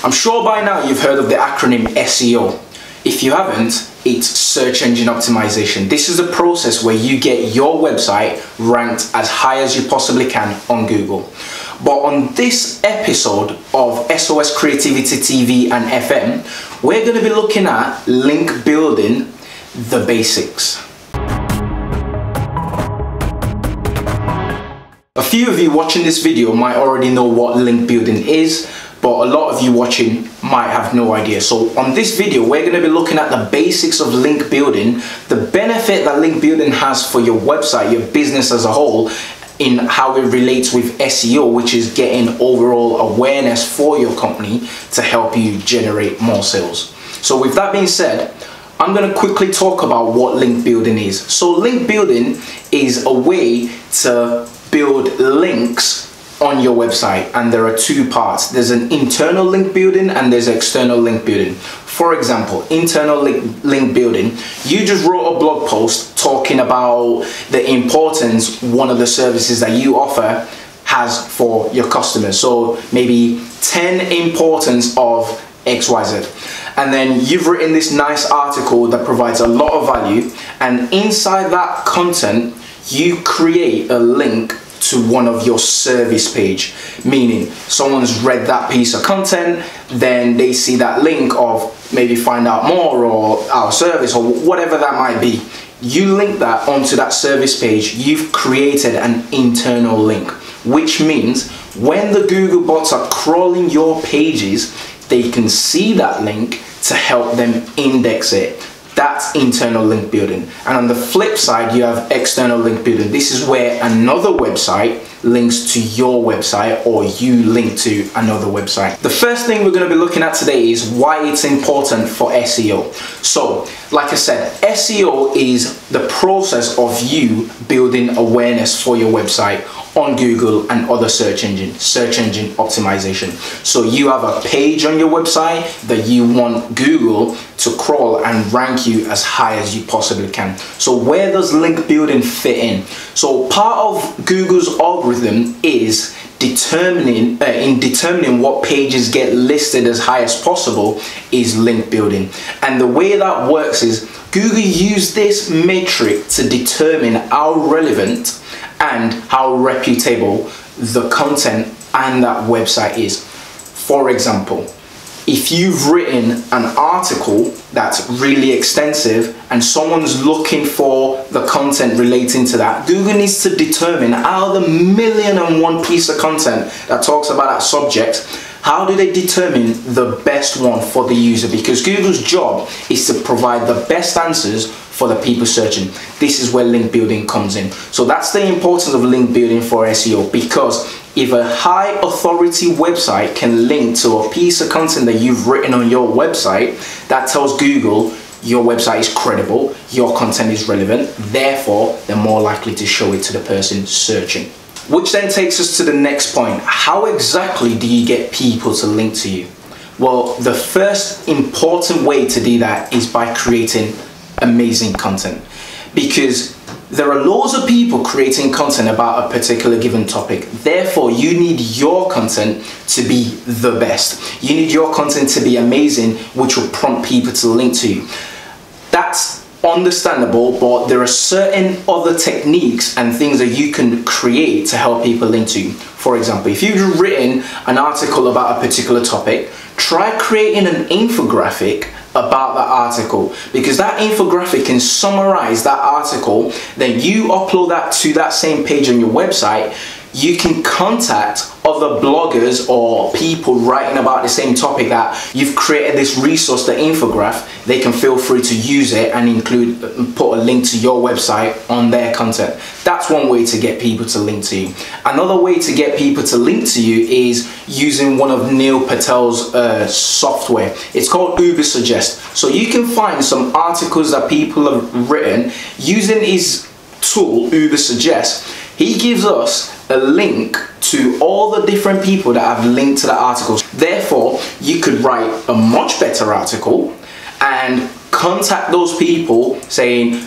I'm sure by now you've heard of the acronym SEO. If you haven't, it's search engine optimization. This is a process where you get your website ranked as high as you possibly can on Google. But on this episode of SOS Creativity TV and FM, we're going to be looking at link building, the basics. A few of you watching this video might already know what link building is, but a lot of you watching might have no idea. So on this video, we're going to be looking at the basics of link building, the benefit that link building has for your website, your business as a whole, in how it relates with SEO, which is getting overall awareness for your company to help you generate more sales. So with that being said, I'm going to quickly talk about what link building is. So link building is a way to build links on your website, and there are two parts. There's an internal link building and there's external link building. For example, internal link building, you just wrote a blog post talking about the importance one of the services that you offer has for your customers. So maybe 10 importance of XYZ. And then you've written this nice article that provides a lot of value, and inside that content you create a link to one of your service page, meaning someone's read that piece of content, then they see that link of maybe find out more or our service or whatever that might be. You link that onto that service page. You've created an internal link, which means when the Google bots are crawling your pages, they can see that link to help them index it. That's internal link building. And on the flip side, you have external link building. This is where another website links to your website, or you link to another website. The first thing we're going to be looking at today is why it's important for SEO. So, like I said, SEO is the process of you building awareness for your website on Google and other search engine optimization. So you have a page on your website that you want Google to crawl and rank you as high as you possibly can. So where does link building fit in? So part of Google's algorithm is determining what pages get listed as high as possible is link building. And the way that works is Google use this metric to determine how relevant and how reputable the content and that website is. For example, if you've written an article that's really extensive and someone's looking for the content relating to that, Google needs to determine out of the 1,000,001 piece of content that talks about that subject, how do they determine the best one for the user? Because Google's job is to provide the best answers for the people searching. This is where link building comes in. So that's the importance of link building for SEO, because if a high authority website can link to a piece of content that you've written on your website, that tells Google your website is credible, your content is relevant, therefore they're more likely to show it to the person searching. Which then takes us to the next point. How exactly do you get people to link to you? Well, the first important way to do that is by creating amazing content, because there are loads of people creating content about a particular given topic. Therefore, you need your content to be the best. You need your content to be amazing, which will prompt people to link to you. That's understandable, but there are certain other techniques and things that you can create to help people link to you. For example, if you've written an article about a particular topic, try creating an infographic about that article, because that infographic can summarize that article. Then you upload that to that same page on your website. You can contact other bloggers or people writing about the same topic that you've created this resource, the infograph. They can feel free to use it and put a link to your website on their content. That's one way to get people to link to you. Another way to get people to link to you is using one of Neil Patel's software. It's called Ubersuggest. So you can find some articles that people have written using his tool, Ubersuggest. He gives us a link to all the different people that have linked to the articles. Therefore, you could write a much better article and contact those people saying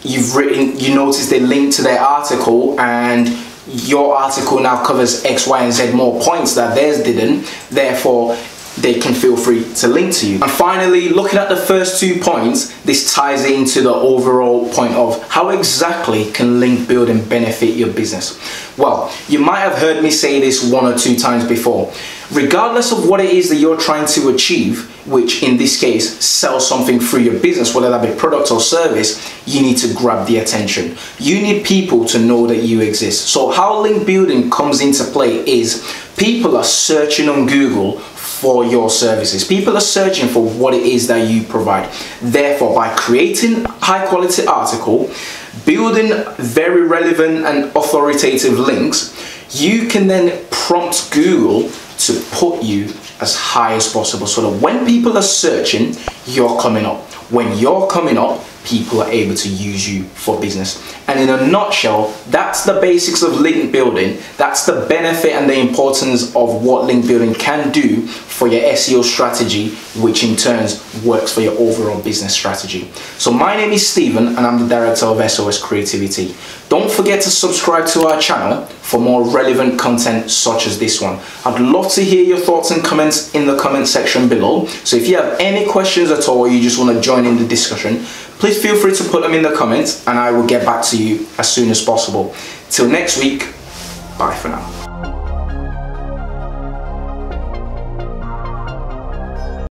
you notice they linked to their article and your article now covers X, Y, and Z more points that theirs didn't. Therefore, they can feel free to link to you. And finally, looking at the first 2 points, this ties into the overall point of how exactly can link building benefit your business. Well, you might have heard me say this 1 or 2 times before. Regardless of what it is that you're trying to achieve, which in this case, sell something through your business, whether that be product or service, you need to grab the attention. You need people to know that you exist. So how link building comes into play is people are searching on Google for your services. People are searching for what it is that you provide. Therefore, by creating high quality article, building very relevant and authoritative links, you can then prompt Google to put you as high as possible, so that when people are searching, you're coming up. When you're coming up, people are able to use you for business. And in a nutshell, that's the basics of link building. That's the benefit and the importance of what link building can do for your SEO strategy, which in turn works for your overall business strategy. So my name is Stephen and I'm the director of SOS Creativity. Don't forget to subscribe to our channel for more relevant content such as this one. I'd love to hear your thoughts and comments in the comment section below. So if you have any questions at all, or you just want to join in the discussion, please feel free to put them in the comments and I will get back to you as soon as possible. Till next week, bye for now.